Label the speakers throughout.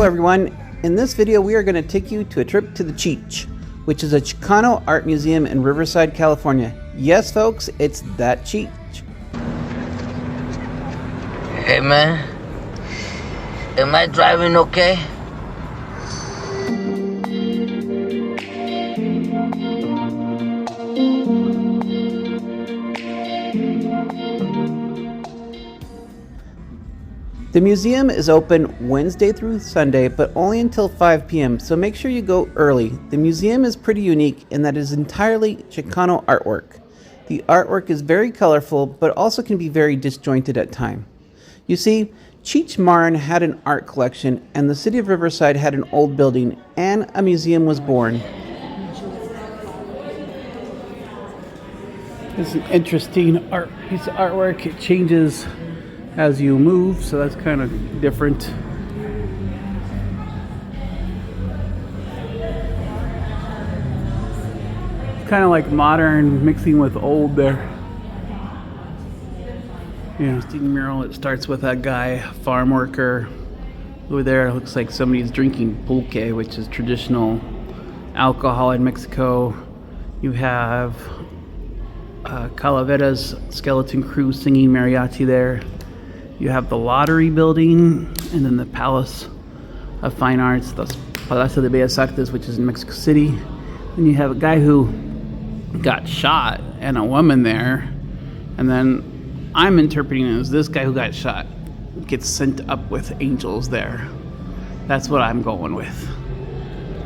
Speaker 1: everyone. In this video we are going to take you to a trip to the Cheech, which is a Chicano art museum in Riverside, California. Yes folks, it's that Cheech.
Speaker 2: Hey man, am I driving okay?
Speaker 1: The museum is open Wednesday through Sunday, but only until 5 p.m., so make sure you go early. The museum is pretty unique in that it is entirely Chicano artwork. The artwork is very colorful, but also can be very disjointed at times. You see, Cheech Marin had an art collection, and the city of Riverside had an old building, and a museum was born. It's an interesting piece of artwork. It changes as you move, so that's kind of different. It's kind of like modern mixing with old there. Interesting mural. It starts with a guy, farm worker. Over there it looks like somebody's drinking pulque, which is traditional alcohol in Mexico. You have Calaveras skeleton crew singing mariachi there. You have the Lottery building, and then the Palace of Fine Arts, the Palacio de Bellas Artes, which is in Mexico City. And you have a guy who got shot and a woman there. And then I'm interpreting it as this guy who got shot gets sent up with angels there. That's what I'm going with.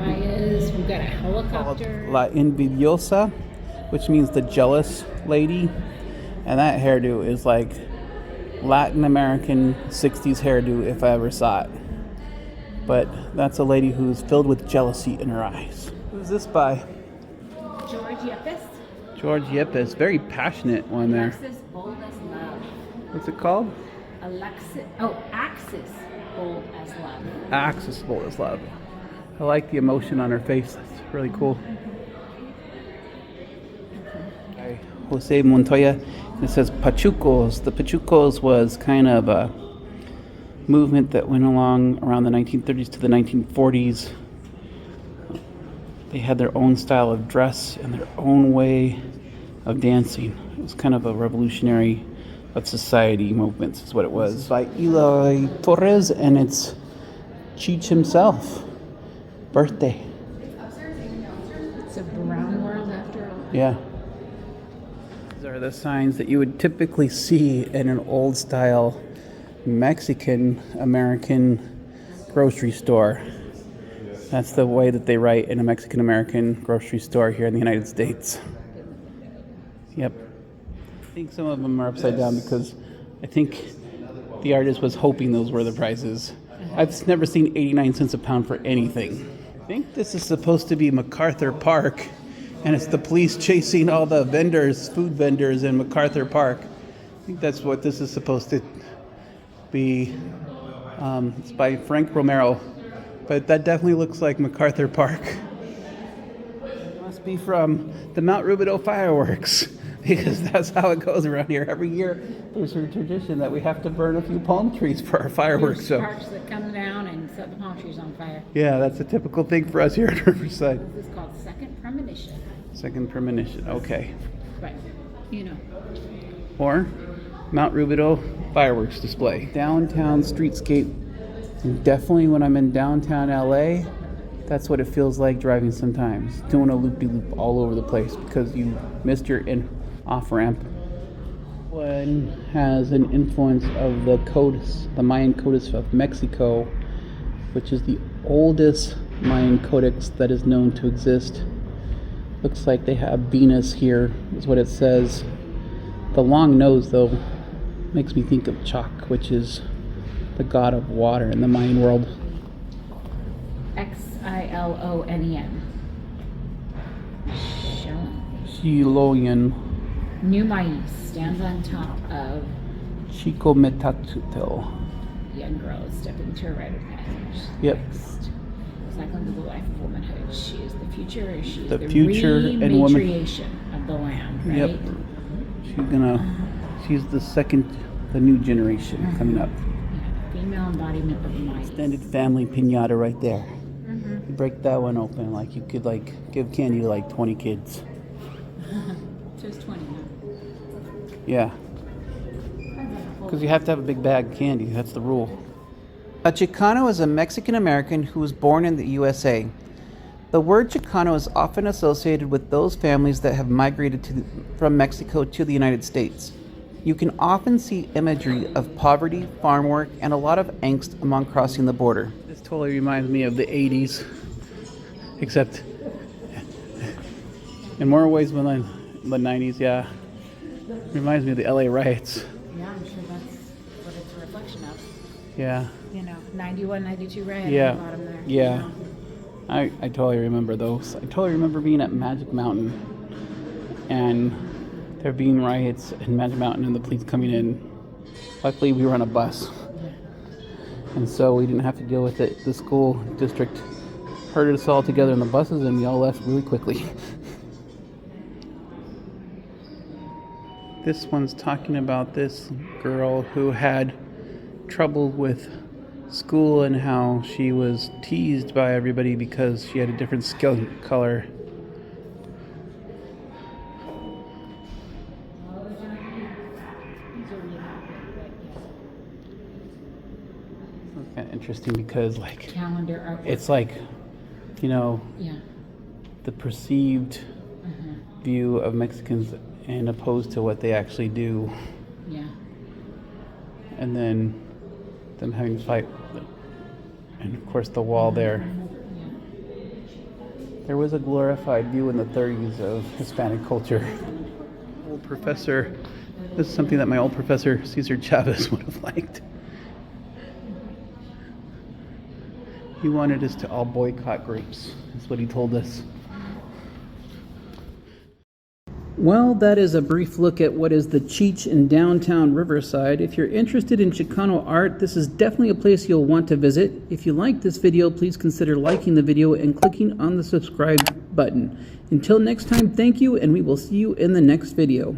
Speaker 3: We've got a helicopter.
Speaker 1: La Envidiosa, which means the jealous lady. And that hairdo is like Latin American 60s hairdo if I ever saw it. But that's a lady who's filled with jealousy in her eyes. Who's this by?
Speaker 3: George Yepes.
Speaker 1: George Yepes, very passionate one there.
Speaker 3: Alexis Bold as Love.
Speaker 1: What's it called?
Speaker 3: Axis Bold as Love.
Speaker 1: Axis Bold as Love. I like the emotion on her face. That's really cool. Jose Montoya. It says Pachucos. The Pachucos was kind of a movement that went along around the 1930s to the 1940s. They had their own style of dress and their own way of dancing. It was kind of a revolutionary of society movements is what it was. This is by Eloy Torres, and it's Cheech himself. Birthday.
Speaker 3: It's a brown world after all.
Speaker 1: Yeah. These are the signs that you would typically see in an old style Mexican American grocery store. That's the way that they write in a Mexican American grocery store here in the United States. Yep. I think some of them are upside down because I think the artist was hoping those were the prices. I've never seen 89 cents a pound for anything. I think this is supposed to be MacArthur Park. And it's the police chasing all the vendors, food vendors in MacArthur Park. I think that's what this is supposed to be. It's by Frank Romero. But that definitely looks like MacArthur Park. It must be from the Mount Rubidoux fireworks. Because that's how it goes around here. Every year there's a tradition that we have to burn a few palm trees for our fireworks.
Speaker 3: There's sparks that come down and set the palm trees on fire.
Speaker 1: Yeah, that's a typical thing for us here at Riverside.
Speaker 3: This is called Second Premonition.
Speaker 1: Second Premonition, okay.
Speaker 3: Right,
Speaker 1: Or Mount Rubidoux fireworks display. Downtown streetscape. And definitely when I'm in downtown LA, that's what it feels like driving sometimes. Doing a loop-de-loop all over the place because you missed your off-ramp. One has an influence of the Mayan Codex of Mexico, which is the oldest Mayan codex that is known to exist. Looks like they have Venus here, is what it says. The long nose, though, makes me think of Chak, which is the god of water in the Mayan world.
Speaker 3: Xilonen.
Speaker 1: Xilonen.
Speaker 3: New Maíz stands on top of
Speaker 1: Chico Metatzutel.
Speaker 3: young girl is stepping to a rite of passage.
Speaker 1: Yep.
Speaker 3: Cycling to the life of womanhood. She is the future. She is
Speaker 1: The future and woman.
Speaker 3: rematriation of the land, right?
Speaker 1: Yep. She's the new generation coming up.
Speaker 3: female embodiment of mind.
Speaker 1: Extended family piñata right there. You break that one open, like you could like give candy to like 20 kids.
Speaker 3: Just 20, huh?
Speaker 1: Yeah. Because you have to have a big bag of candy. That's the rule. A Chicano is a Mexican American who was born in the USA. The word Chicano is often associated with those families that have migrated from Mexico to the United States. You can often see imagery of poverty, farm work, and a lot of angst among crossing the border. This totally reminds me of the 80s, except in more ways than the 90s, yeah. Reminds me of the LA riots.
Speaker 3: Yeah, I'm sure that's what it's a reflection of.
Speaker 1: Yeah.
Speaker 3: 91, 92 riot
Speaker 1: Yeah.
Speaker 3: at the bottom there.
Speaker 1: Yeah. I totally remember those. I totally remember being at Magic Mountain and there being riots in Magic Mountain and the police coming in. Luckily, we were on a bus. And so we didn't have to deal with it. The school district herded us all together in the buses and we all left really quickly. This one's talking about this girl who had trouble with school and how she was teased by everybody because she had a different skin color. It's kind of interesting because like
Speaker 3: Calendar art.
Speaker 1: it's like, you know,
Speaker 3: Yeah.
Speaker 1: the perceived view of Mexicans and opposed to what they actually do,
Speaker 3: Yeah.
Speaker 1: and then them having to fight, and of course the wall there. There was a glorified view in the 30s of Hispanic culture. Old professor, this is something that my old professor Cesar Chavez would have liked. He wanted us to all boycott grapes. That's what he told us. Well, that is a brief look at what is the Cheech in downtown Riverside. If you're interested in Chicano art, this is definitely a place you'll want to visit. If you like this video, please consider liking the video and clicking on the subscribe button. Until next time, thank you, and we will see you in the next video.